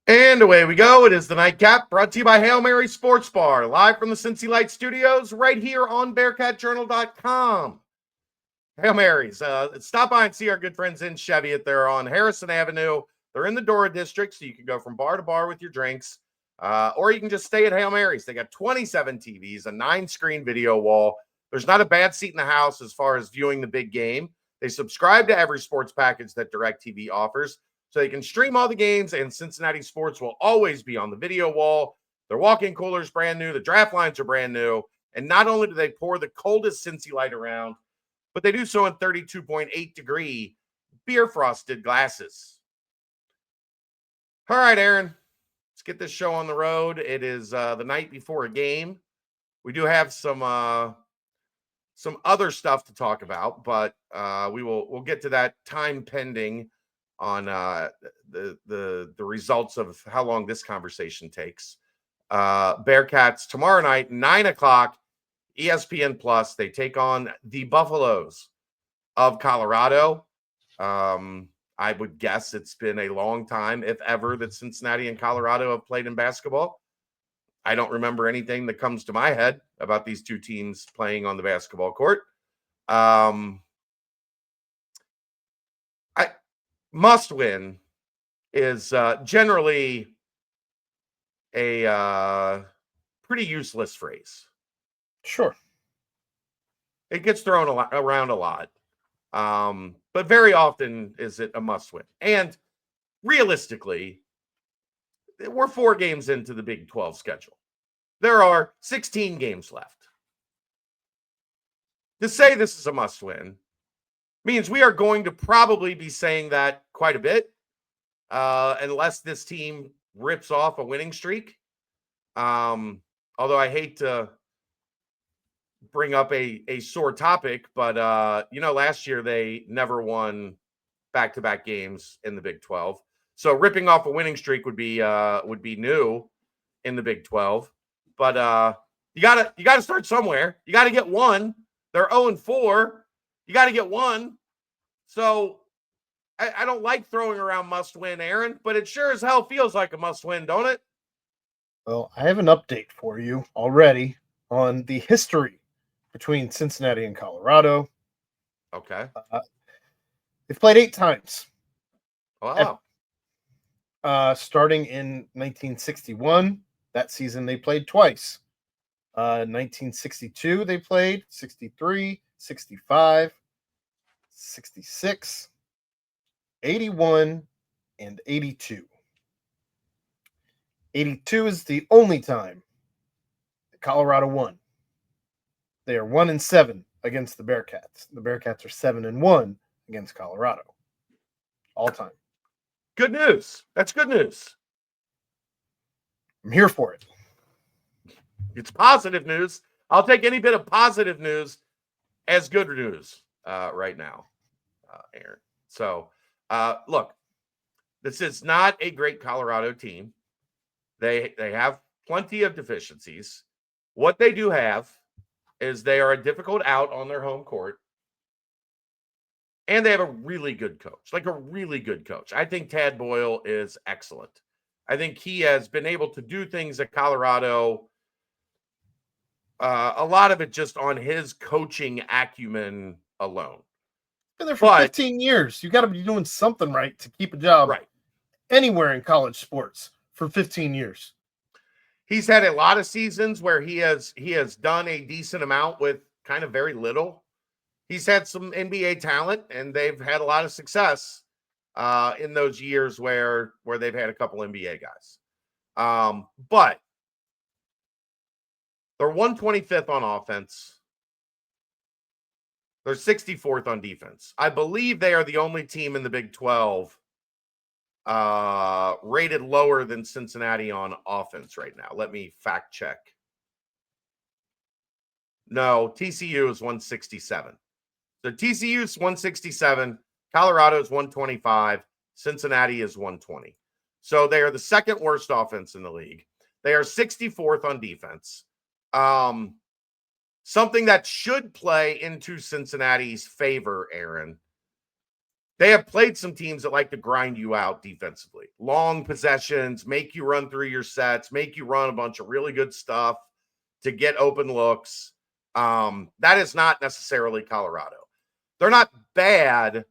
And away we go. It is the Nightcap, brought to you by Hail Mary Sports Bar, live from the Cincy Light Studios, right here on BearcatJournal.com. Hail Marys. Stop by and see our good friends in Cheviot. They're on Harrison Avenue. They're in the Dora District, so you can go from bar to bar with your drinks, or you can just stay at Hail Marys. They got 27 TVs, a 9-screen video wall. There's not a bad seat in the house as far as viewing the big game. They subscribe to every sports package that DirecTV offers, so you can stream all the games, and Cincinnati sports will always be on the video wall. Their walk-in cooler is brand new. The draft lines are brand new. And not only do they pour the coldest Cincy Light around, but they do so in 32.8-degree beer frosted glasses. All right, Aaron, let's get this show on the road. It is the night before a game. We do have some other stuff to talk about, but we'll get to that time pending on the results of how long this conversation takes. Bearcats tomorrow night, 9:00, ESPN Plus. They take on the Buffaloes of Colorado. I would guess it's been a long time, if ever, that Cincinnati and Colorado have played in basketball. I don't remember anything that comes to my head about these two teams playing on the basketball court. Must win is generally a pretty useless phrase. Sure. It gets thrown around a lot. But very often is it a must win. And realistically, we're 4 games into the Big 12 schedule. There are 16 games left. To say this is a must win means we are going to probably be saying that quite a bit, unless this team rips off a winning streak. Although I hate to bring up a sore topic, but last year they never won back-to-back games in the Big 12. So ripping off a winning streak would be new in the Big 12. But you gotta start somewhere. You got to get one. They're 0-4. You got to get one. So I don't like throwing around must win, Aaron, but it sure as hell feels like a must win, don't it? Well, I have an update for you already on the history between Cincinnati and Colorado. Okay. They've played 8 times. Wow. Starting in 1961, that season they played twice. 1962 they played, 63, 65, 66, 81, and 82. 82 is the only time that Colorado won. They are 1-7 against the Bearcats. The Bearcats are 7-1 against Colorado. All time. Good news. That's good news. I'm here for it. It's positive news. I'll take any bit of positive news as good news right now, Aaron. So, look, this is not a great Colorado team. They have plenty of deficiencies. What they do have is they are a difficult out on their home court. And they have a really good coach, like a really good coach. I think Tad Boyle is excellent. I think he has been able to do things at Colorado. A lot of it just on his coaching acumen alone. Been there for 15 years. You got to be doing something right to keep a job anywhere in college sports for 15 years. He's had a lot of seasons where he has done a decent amount with kind of very little. He's had some NBA talent, and they've had a lot of success in those years where they've had a couple NBA guys. But they're 125th on offense. They're 64th on defense. I believe they are the only team in the Big 12 rated lower than Cincinnati on offense right now. Let me fact check. No, TCU is 167. So TCU is 167, Colorado is 125, Cincinnati is 120. So they are the second worst offense in the league. They are 64th on defense. Something that should play into Cincinnati's favor, Aaron, They have played some teams that like to grind you out defensively. Long possessions, make you run through your sets, make you run a bunch of really good stuff to get open looks. That is not necessarily Colorado. They're not bad,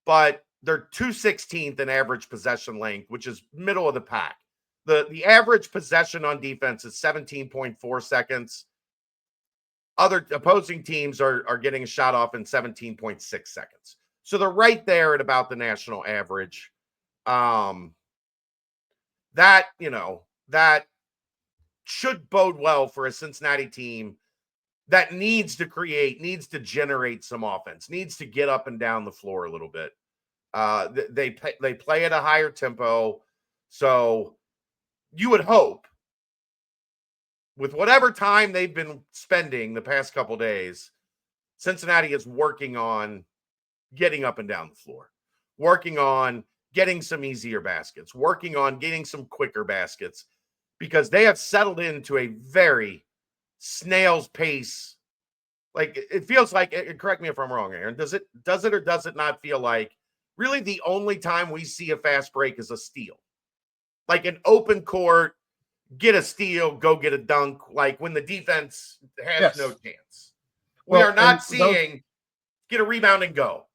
but they're 216th in average possession length, which is middle of the pack. The average possession on defense is 17.4 seconds. Other opposing teams are getting a shot off in 17.6 seconds. So they're right there at about the national average. That should bode well for a Cincinnati team that needs to create, needs to generate some offense, needs to get up and down the floor a little bit. They play at a higher tempo. So you would hope, with whatever time they've been spending the past couple days, Cincinnati is working on getting up and down the floor, working on getting some easier baskets, working on getting some quicker baskets, because they have settled into a very snail's pace. Like, it feels like, correct me if I'm wrong, Aaron, does it or does it not feel like really the only time we see a fast break is a steal? Like an open court, get a steal, go get a dunk, like when the defense has no chance. We are not seeing get a rebound and go.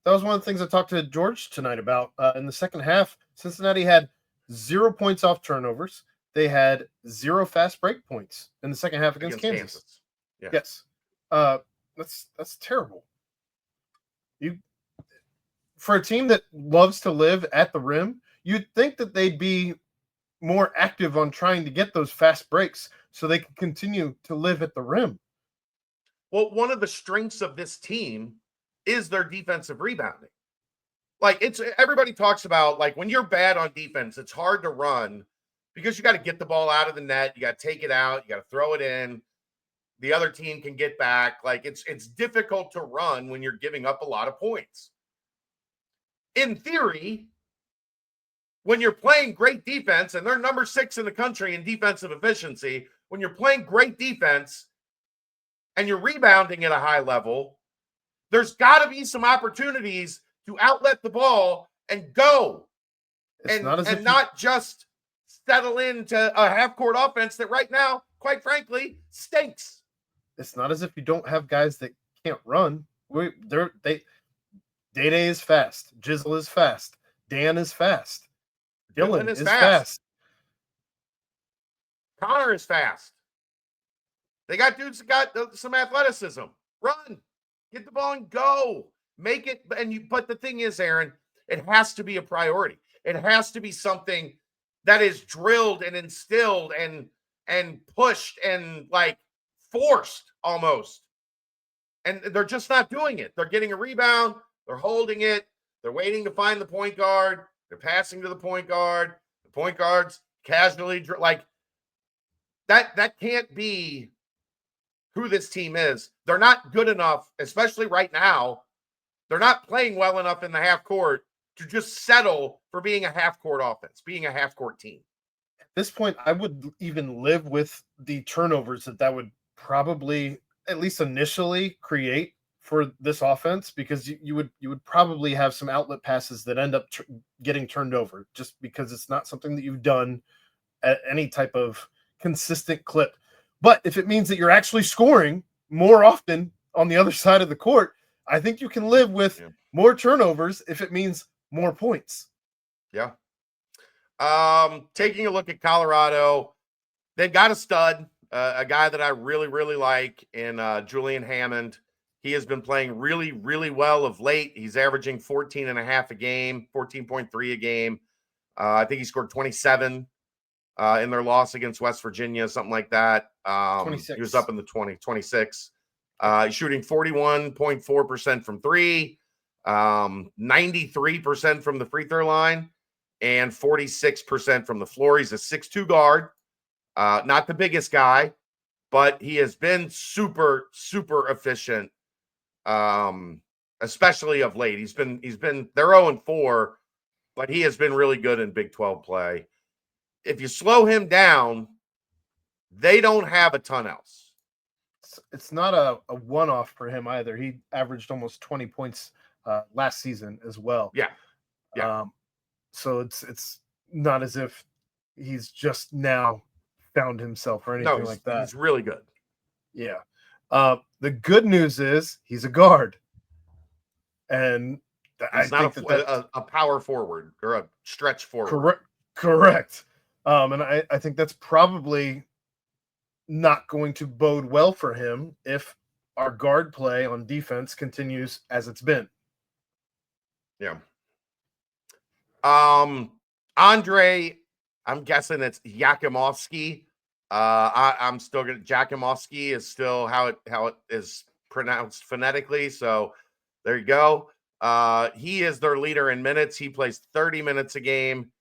That was one of the things I talked to George tonight about. In the second half, Cincinnati had 0 points off turnovers. They had 0 fast break points in the second half against Kansas. Yeah. Yes. That's terrible. For a team that loves to live at the rim, you'd think that they'd be more active on trying to get those fast breaks so they can continue to live at the rim. Well, one of the strengths of this team is their defensive rebounding. Like, everybody talks about, like, when you're bad on defense, it's hard to run because you got to get the ball out of the net, you got to take it out, you got to throw it in. The other team can get back. Like, it's difficult to run when you're giving up a lot of points. In theory, when you're playing great defense, and they're number 6 in the country in defensive efficiency, when you're playing great defense and you're rebounding at a high level, there's got to be some opportunities to outlet the ball and go. Not just settle into a half-court offense that right now, quite frankly, stinks. It's not as if you don't have guys that can't run. Day-Day is fast. Jizzle is fast. Dan is fast. Dylan is fast. Connor is fast. They got dudes that got some athleticism. Run. Get the ball and go. Make it. But the thing is, Aaron, it has to be a priority. It has to be something that is drilled and instilled and pushed and, like, forced almost. And they're just not doing it. They're getting a rebound. They're holding it. They're waiting to find the point guard. They're passing to the point guard. The point guard's casually, like, that can't be who this team is. They're not good enough, especially right now. They're not playing well enough in the half court to just settle for being a half court offense, being a half court team. At this point, I would even live with the turnovers that would probably, at least initially, create for this offense, because you would probably have some outlet passes that end up getting turned over just because it's not something that you've done at any type of consistent clip. But if it means that you're actually scoring more often on the other side of the court, I think you can live with more turnovers if it means more points. Yeah. Taking a look at Colorado, they've got a stud, a guy that I really, really like in Julian Hammond. He has been playing really, really well of late. He's averaging 14.5 a game, 14.3 a game. I think he scored 27 in their loss against West Virginia, something like that. 26. He was up in the 26. He's shooting 41.4% from three, 93% from the free throw line, and 46% from the floor. He's a 6'2" guard, not the biggest guy, but he has been super, super efficient, especially of late. He's been they're 0-4, but he has been really good in Big 12 play. If you slow him down, they don't have a ton else. It's not a one-off for him either. He averaged almost 20 points last season as well. Yeah. Yeah. So it's not as if he's just now found himself or anything like that. He's really good. Yeah. The good news is he's a guard, and He's not a power forward or a stretch forward. Correct. And I think that's probably not going to bode well for him if our guard play on defense continues as it's been. Yeah. Andre, I'm guessing it's Yakimovsky. I'm still gonna Jakimovsky is still how it is pronounced phonetically. So there you go. He is their leader in minutes. He plays 30 minutes a game.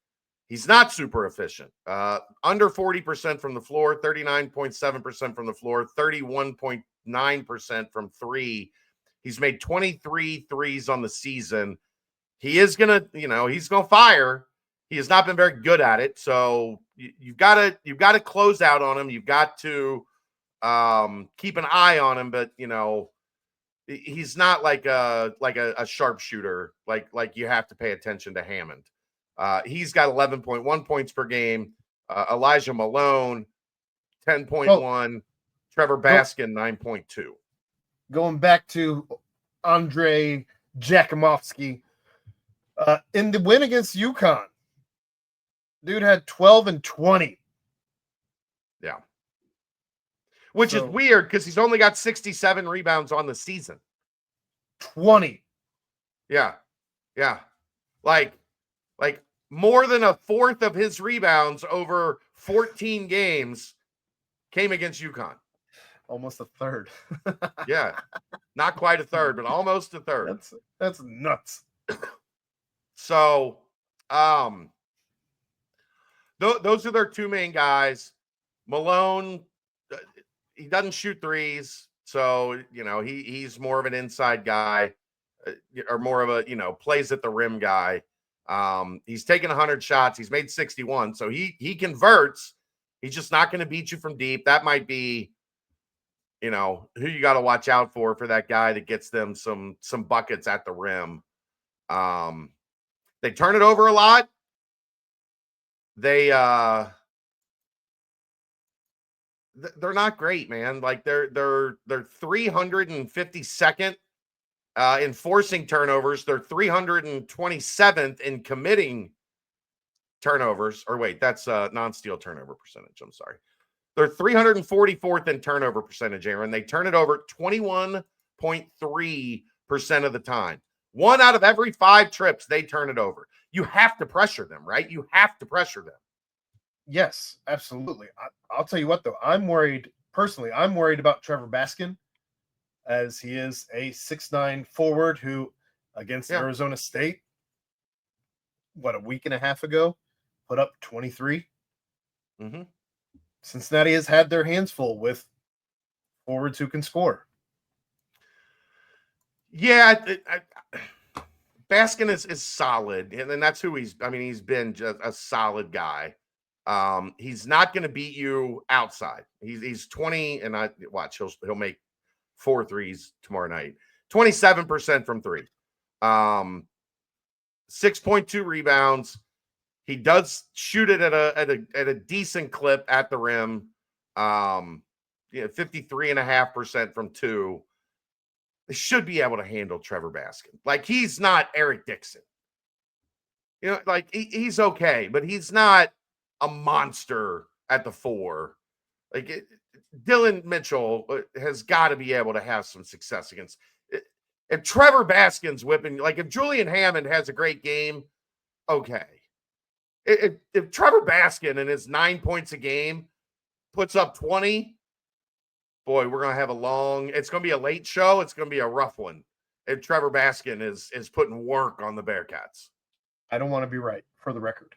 He's not super efficient. Under 40% from the floor, 39.7% from the floor, 31.9% from three. He's made 23 threes on the season. He is gonna, he's gonna fire. He has not been very good at it. So you've got to close out on him. You've got to keep an eye on him, but he's not like a sharpshooter, like you have to pay attention to Hammond. He's got 11.1 points per game. Elijah Malone, 10.1. Trevor Baskin, 9.2. Going back to Andre Jakimovsky, in the win against UConn, dude had 12 and 20. Yeah. Which is weird because he's only got 67 rebounds on the season. 20. Yeah. Yeah. Like more than a fourth of his rebounds over 14 games came against UConn. Almost a third. Yeah. Not quite a third, but almost a third. That's nuts. So, those are their two main guys. Malone, he doesn't shoot threes, so he's more of an inside guy, or more of a plays at the rim guy. He's taken 100 shots. He's made 61, so he converts. He's just not going to beat you from deep. That might be, who you got to watch out for that guy that gets them some buckets at the rim. They turn it over a lot. They're not great, man. Like they're 352nd in forcing turnovers. They're 327th in committing turnovers. Or wait, that's non-steal turnover percentage. I'm sorry. They're 344th in turnover percentage, Aaron. They turn it over 21.3% of the time. 1 out of every 5 trips, they turn it over. You have to pressure them, right? You have to pressure them. Yes, absolutely. I'll tell you what, though. I'm worried about Trevor Baskin, as he is a 6'9" forward who, against Arizona State, a week and a half ago, put up 23. Mm-hmm. Cincinnati has had their hands full with forwards who can score. Yeah, Baskin is solid, and that's who he's been just a solid guy. He's not going to beat you outside. He's 20, and I watch he'll make 4 threes tomorrow night. 27% from 3. 6.2 rebounds. He does shoot it at a decent clip at the rim. 53.5% from 2. They should be able to handle Trevor Baskin. Like, he's not Eric Dixon. Like he's okay, but he's not a monster at the 4. Like Dylan Mitchell has got to be able to have some success against. If Trevor Baskin's whipping, like if Julian Hammond has a great game, okay. If Trevor Baskin and his 9 points a game puts up 20, boy, we're going to have it's going to be a late show. It's going to be a rough one if Trevor Baskin is putting work on the Bearcats. I don't want to be right, for the record.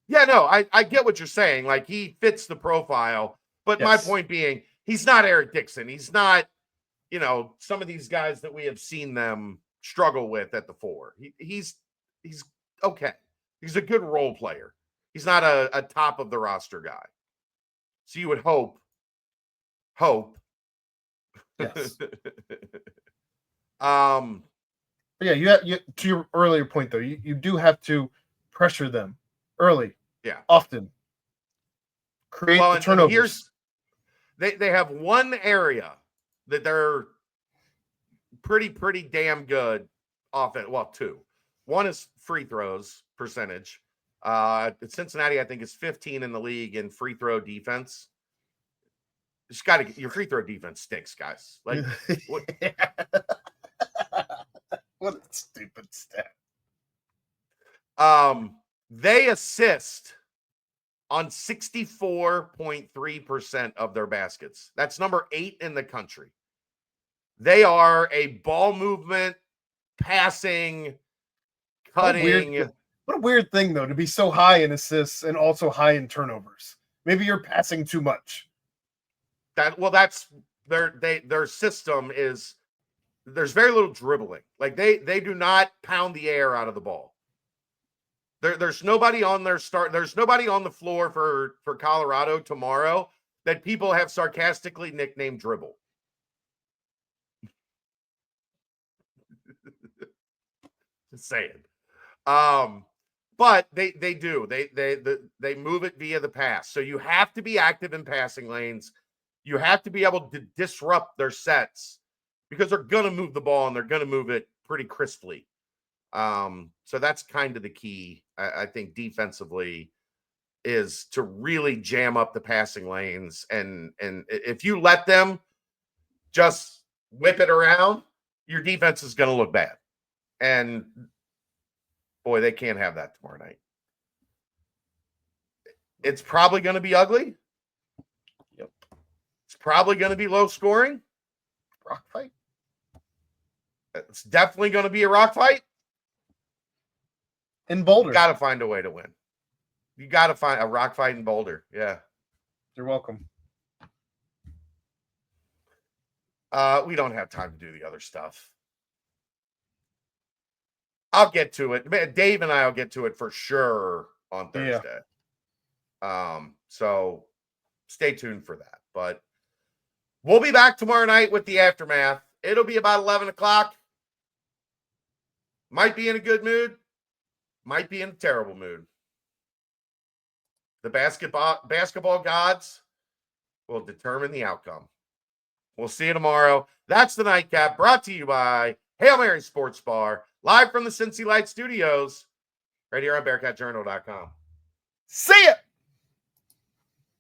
Yeah, no, I get what you're saying. Like, he fits the profile. But my point being, he's not Eric Dixon. He's not, some of these guys that we have seen them struggle with at the 4. He's okay. He's a good role player. He's not a top of the roster guy. So you would hope. Yes. But yeah, you to your earlier point though, you do have to pressure them early, often. Create the and turnovers. They have one area that they're pretty damn good offense. Well, two. One is free throws percentage. Cincinnati, I think, is 15 in the league in free throw defense. Just got to your free throw defense stinks, guys. Like, what? What a stupid stat. They assist on 64.3% of their baskets. That's number 8 in the country. They are a ball movement, passing, cutting. What a weird thing, though, to be so high in assists and also high in turnovers. Maybe you're passing too much. That's their system is there's very little dribbling. Like they do not pound the air out of the ball. There's nobody on their start. There's nobody on the floor for Colorado tomorrow that people have sarcastically nicknamed Dribble. Just saying. But they do. They move it via the pass. So you have to be active in passing lanes. You have to be able to disrupt their sets because they're going to move the ball and they're going to move it pretty crisply. So that's kind of the key, I think, defensively, is to really jam up the passing lanes. And if you let them just whip it around, your defense is going to look bad. And boy, they can't have that tomorrow night. It's probably going to be ugly. Yep. It's probably going to be low scoring. Rock fight. It's definitely going to be a rock fight. In Boulder. You got to find a way to win. You got to find a rock fight in Boulder. Yeah. You're welcome. We don't have time to do the other stuff. I'll get to it. Dave and I will get to it for sure on Thursday. Yeah. So stay tuned for that. But we'll be back tomorrow night with the aftermath. It'll be about 11 o'clock. Might be in a good mood. Might be in a terrible mood. The basketball gods will determine the outcome. We'll see you tomorrow. That's the Nightcap, brought to you by Hail Mary Sports Bar, live from the Cincy Light Studios, right here on BearcatJournal.com. See ya!